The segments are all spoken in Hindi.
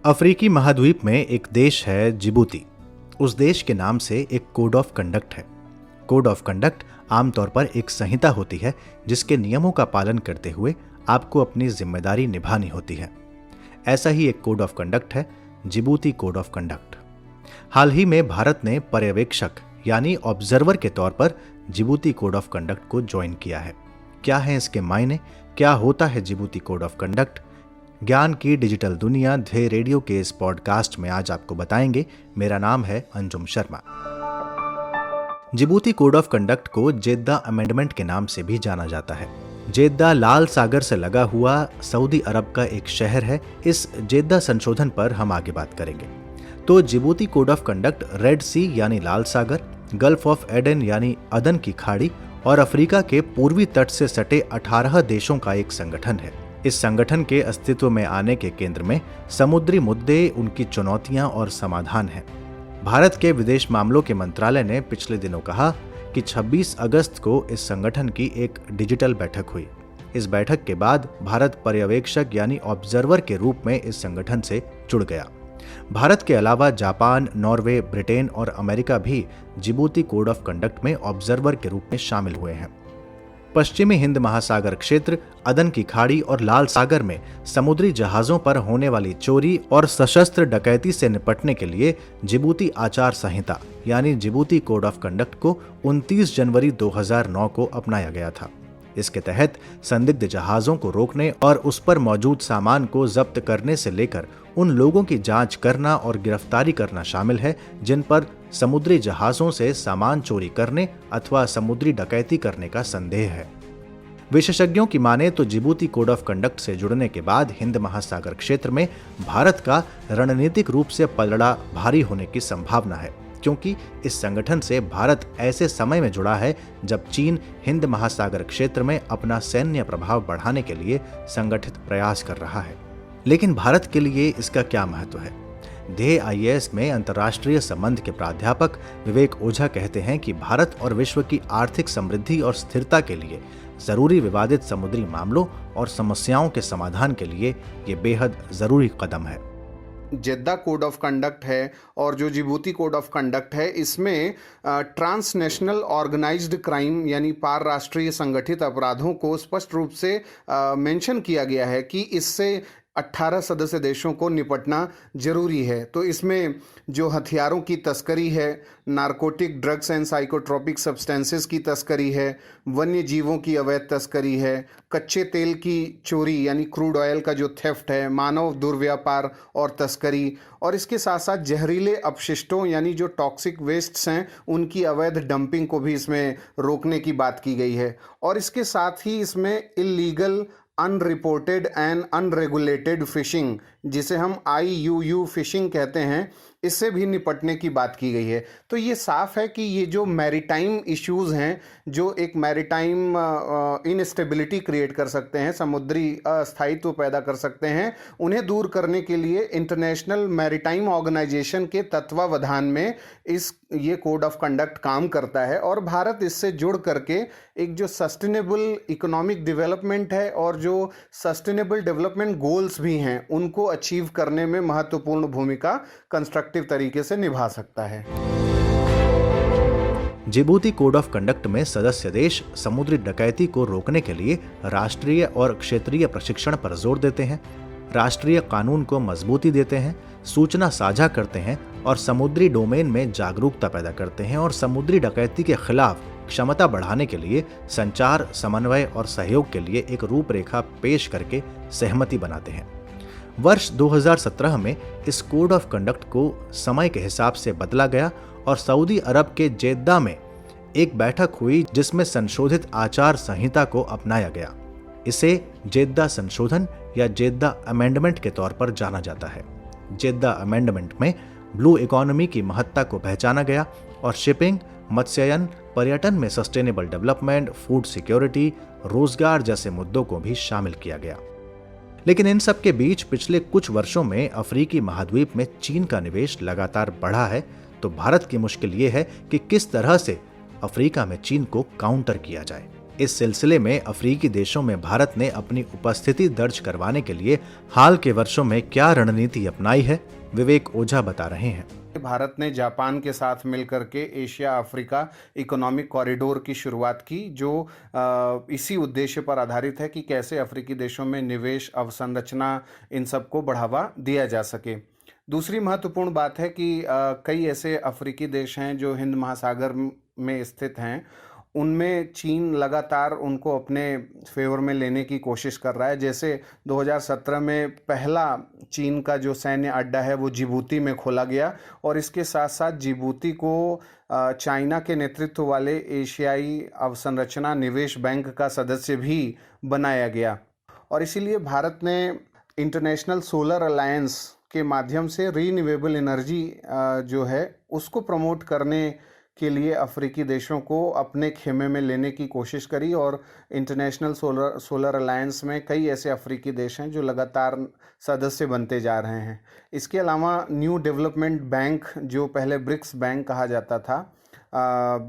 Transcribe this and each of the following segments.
अफ्रीकी महाद्वीप में एक देश है जिबूती। उस देश के नाम से एक कोड ऑफ कंडक्ट है। कोड ऑफ कंडक्ट आमतौर पर एक संहिता होती है जिसके नियमों का पालन करते हुए आपको अपनी जिम्मेदारी निभानी होती है। ऐसा ही एक कोड ऑफ कंडक्ट है जिबूती कोड ऑफ कंडक्ट। हाल ही में भारत ने पर्यवेक्षक यानी ऑब्जर्वर के तौर पर जिबूती कोड ऑफ कंडक्ट को ज्वाइन किया है। क्या है इसके मायने, क्या होता है जिबूती कोड ऑफ कंडक्ट? ज्ञान की डिजिटल दुनिया ध्येय रेडियो के इस पॉडकास्ट में आज आपको बताएंगे। मेरा नाम है Anjum Sharma. Djibouti code of conduct को जेद्दा अमेंडमेंट के नाम से भी जाना जाता है। जेद्दा लाल सागर से लगा हुआ सऊदी अरब का एक शहर है। इस जेद्दा संशोधन पर हम आगे बात करेंगे। तो Djibouti code of conduct Red Sea यानी लाल सागर, गल्फ ऑफ एडन यानी अदन की खाड़ी और अफ्रीका के पूर्वी तट से सटे 18 देशों का एक संगठन है। इस संगठन के अस्तित्व में आने के केंद्र में समुद्री मुद्दे, उनकी चुनौतियां और समाधान हैं। भारत के विदेश मामलों के मंत्रालय ने पिछले दिनों कहा कि 26 अगस्त को इस संगठन की एक डिजिटल बैठक हुई। इस बैठक के बाद भारत पर्यवेक्षक यानी ऑब्जर्वर के रूप में इस संगठन से जुड़ गया। भारत के अलावा जापान, नॉर्वे, ब्रिटेन और अमेरिका भी जिबूती कोड ऑफ कंडक्ट में ऑब्जर्वर के रूप में शामिल हुए हैं। पश्चिमी हिंद महासागर क्षेत्र, अदन की खाड़ी और लाल सागर में समुद्री जहाजों पर होने वाली चोरी और सशस्त्र डकैती से निपटने के लिए जिबूती आचार संहिता यानी जिबूती कोड ऑफ कंडक्ट को 29 जनवरी 2009 को अपनाया गया था। इसके तहत संदिग्ध जहाजों को रोकने और उस पर मौजूद सामान को जब्त करने से लेकर उन लोगों की जांच करना और गिरफ्तारी करना शामिल है जिन पर समुद्री जहाजों से सामान चोरी करने अथवा समुद्री डकैती करने का संदेह है। विशेषज्ञों की माने तो जिबूती कोड ऑफ कंडक्ट से जुड़ने के बाद हिंद महासागर क्षेत्र में भारत का रणनीतिक रूप से पलड़ा भारी होने की संभावना है, क्योंकि इस संगठन से भारत ऐसे समय में जुड़ा है जब चीन हिंद महासागर क्षेत्र में अपना सैन्य प्रभाव बढ़ाने के लिए संगठित प्रयास कर रहा है। लेकिन भारत के लिए इसका क्या महत्व है? ध्येय IAS में अंतर्राष्ट्रीय संबंध के प्राध्यापक विवेक ओझा कहते हैं कि भारत और विश्व की आर्थिक समृद्धि और स्थिरता के लिए जरूरी विवादित समुद्री मामलों और समस्याओं के समाधान के लिए ये बेहद जरूरी कदम है। जेद्दा कोड ऑफ कंडक्ट है और जो जिबूती कोड ऑफ कंडक्ट है, इसमें ट्रांसनेशनल ऑर्गेनाइज्ड क्राइम यानी पार राष्ट्रीय संगठित अपराधों को स्पष्ट रूप से मेंशन किया गया है कि इससे 18 सदस्य देशों को निपटना जरूरी है। तो इसमें जो हथियारों की तस्करी है, narcotic drugs and psychotropic substances की तस्करी है, वन्य जीवों की अवैध तस्करी है, कच्चे तेल की चोरी यानी क्रूड ऑयल का जो थेफ्ट है, मानव दुर्व्यापार और तस्करी, और इसके साथ साथ जहरीले अपशिष्टों यानी जो टॉक्सिक वेस्ट्स हैं उनकी अवैध डंपिंग को भी इसमें रोकने की बात की गई है। और इसके साथ ही इसमें illegal, unreported and unregulated fishing, जिसे हम IUU फिशिंग कहते हैं, इससे भी निपटने की बात की गई है। तो ये साफ है कि ये जो मैरीटाइम इश्यूज हैं, जो एक मैरीटाइम इनस्टेबिलिटी क्रिएट कर सकते हैं, समुद्री अस्थायित्व पैदा कर सकते हैं, उन्हें दूर करने के लिए इंटरनेशनल मैरीटाइम ऑर्गेनाइजेशन के तत्वावधान में ये कोड ऑफ कंडक्ट काम करता है। और भारत इससे जुड़ करके एक जो सस्टेनेबल इकोनॉमिक डेवलपमेंट है और जो सस्टेनेबल डेवलपमेंट गोल्स भी हैं, उनको अचीव करने में महत्वपूर्ण भूमिका कंस्ट्रक्टिव तरीके से निभा सकता है। जिबूती कोड ऑफ कंडक्ट में सदस्य देश समुद्री डकैती को रोकने के लिए राष्ट्रीय और क्षेत्रीय प्रशिक्षण पर जोर देते हैं, राष्ट्रीय कानून को मजबूती देते हैं, सूचना साझा करते हैं और समुद्री डोमेन में जागरूकता पैदा करते हैं और समुद्री डकैती के खिलाफ क्षमता बढ़ाने के लिए संचार, समन्वय और सहयोग के लिए एक रूपरेखा पेश करके सहमति बनाते हैं। वर्ष 2017 में इस कोड ऑफ कंडक्ट को समय के हिसाब से बदला गया और सऊदी अरब के जेद्दा में एक बैठक हुई जिसमें संशोधित आचार संहिता को अपनाया गया। इसे जेद्दा संशोधन या जेद्दा अमेंडमेंट के तौर पर जाना जाता है। जेद्दा अमेंडमेंट में ब्लू इकोनॉमी की महत्ता को पहचाना गया और शिपिंग, मत्स्ययन, पर्यटन में सस्टेनेबल डेवलपमेंट, फूड सिक्योरिटी, रोजगार जैसे मुद्दों को भी शामिल किया गया। लेकिन इन सब के बीच पिछले कुछ वर्षों में अफ्रीकी महाद्वीप में चीन का निवेश लगातार बढ़ा है। तो भारत की मुश्किल ये है कि किस तरह से अफ्रीका में चीन को काउंटर किया जाए। इस सिलसिले में अफ्रीकी देशों में भारत ने अपनी उपस्थिति दर्ज करवाने के लिए हाल के वर्षों में क्या रणनीति अपनाई है, विवेक ओझा बता रहे हैं। भारत ने जापान के साथ मिलकर के एशिया अफ्रीका इकोनॉमिक कॉरिडोर की शुरुआत की, जो इसी उद्देश्य पर आधारित है कि कैसे अफ्रीकी देशों में निवेश, अवसंरचना, इन सबको बढ़ावा दिया जा सके। दूसरी महत्वपूर्ण बात है कि कई ऐसे अफ्रीकी देश हैं जो हिंद महासागर में स्थित हैं, उनमें चीन लगातार उनको अपने फेवर में लेने की कोशिश कर रहा है। जैसे 2017 में पहला चीन का जो सैन्य अड्डा है वो जिबूती में खोला गया और इसके साथ साथ जिबूती को चाइना के नेतृत्व वाले एशियाई अवसंरचना निवेश बैंक का सदस्य भी बनाया गया। और इसीलिए भारत ने इंटरनेशनल सोलर अलायंस के माध्यम से रीन्यूएबल एनर्जी जो है उसको प्रमोट करने के लिए अफ्रीकी देशों को अपने खेमे में लेने की कोशिश करी और इंटरनेशनल सोलर अलायंस में कई ऐसे अफ्रीकी देश हैं जो लगातार सदस्य बनते जा रहे हैं। इसके अलावा न्यू डेवलपमेंट बैंक, जो पहले ब्रिक्स बैंक कहा जाता था,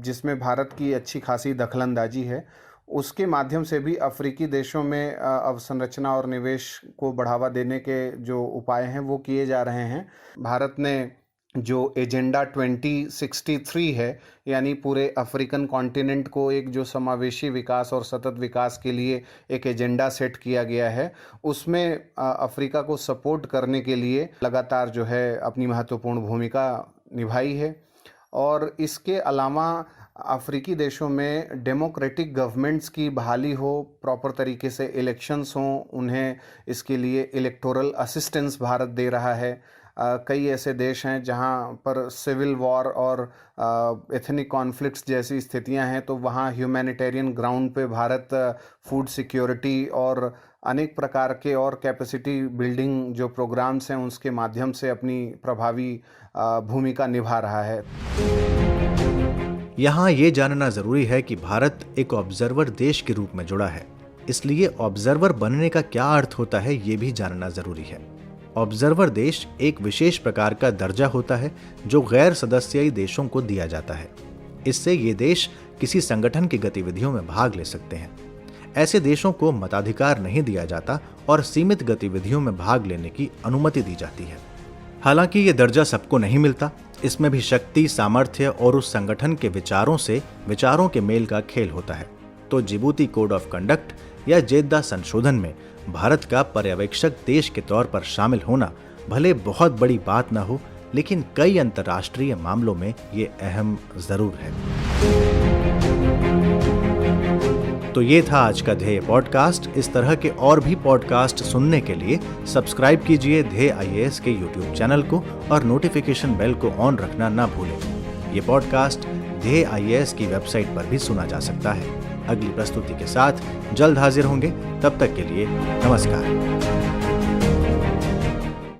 जिसमें भारत की अच्छी खासी दखलंदाजी है, उसके माध्यम से भी अफ्रीकी देशों में अवसंरचना और निवेश को बढ़ावा देने के जो उपाय हैं वो किए जा रहे हैं। भारत ने जो एजेंडा 2063 है, यानी पूरे अफ्रीकन कॉन्टिनेंट को एक जो समावेशी विकास और सतत विकास के लिए एक एजेंडा सेट किया गया है, उसमें अफ्रीका को सपोर्ट करने के लिए लगातार जो है अपनी महत्वपूर्ण भूमिका निभाई है। और इसके अलावा अफ्रीकी देशों में डेमोक्रेटिक गवर्नमेंट्स की बहाली हो, प्रॉपर तरीके से इलेक्शंस हों, उन्हें इसके लिए इलेक्टोरल असिस्टेंस भारत दे रहा है। कई ऐसे देश हैं जहां पर सिविल वॉर और एथनिक कॉन्फ्लिक्ट्स जैसी स्थितियां हैं, तो वहां ह्यूमैनिटेरियन ग्राउंड पे भारत फूड सिक्योरिटी और अनेक प्रकार के और कैपेसिटी बिल्डिंग जो प्रोग्राम्स हैं उसके माध्यम से अपनी प्रभावी भूमिका निभा रहा है। यहाँ ये जानना जरूरी है कि भारत एक ऑब्जर्वर देश के रूप में जुड़ा है, इसलिए ऑब्जर्वर बनने का क्या अर्थ होता है ये भी जानना जरूरी है। ऑब्जर्वर देश एक विशेष प्रकार का दर्जा होता है जो गैर सदस्यीय देशों को दिया जाता है। इससे ये देश किसी संगठन की गतिविधियों में भाग ले सकते हैं। ऐसे देशों को मताधिकार नहीं दिया जाता और सीमित गतिविधियों में भाग लेने की अनुमति दी जाती है। हालांकि ये दर्जा सबको नहीं मिलता, इसमें भी शक्ति, सामर्थ्य और उस संगठन के विचारों के मेल का खेल होता है। तो जिबूती कोड ऑफ कंडक्ट या जेद्दा संशोधन में भारत का पर्यवेक्षक देश के तौर पर शामिल होना भले बहुत बड़ी बात न हो, लेकिन कई अंतर्राष्ट्रीय मामलों में ये अहम जरूर है। तो ये था आज का ध्येय पॉडकास्ट। इस तरह के और भी पॉडकास्ट सुनने के लिए सब्सक्राइब कीजिए ध्येय IAS के YouTube चैनल को और नोटिफिकेशन बेल को ऑन रखना ना भूलें। ये पॉडकास्ट ध्येय IAS की वेबसाइट पर भी सुना जा सकता है। अगली प्रस्तुति के साथ जल्द हाजिर होंगे, तब तक के लिए नमस्कार।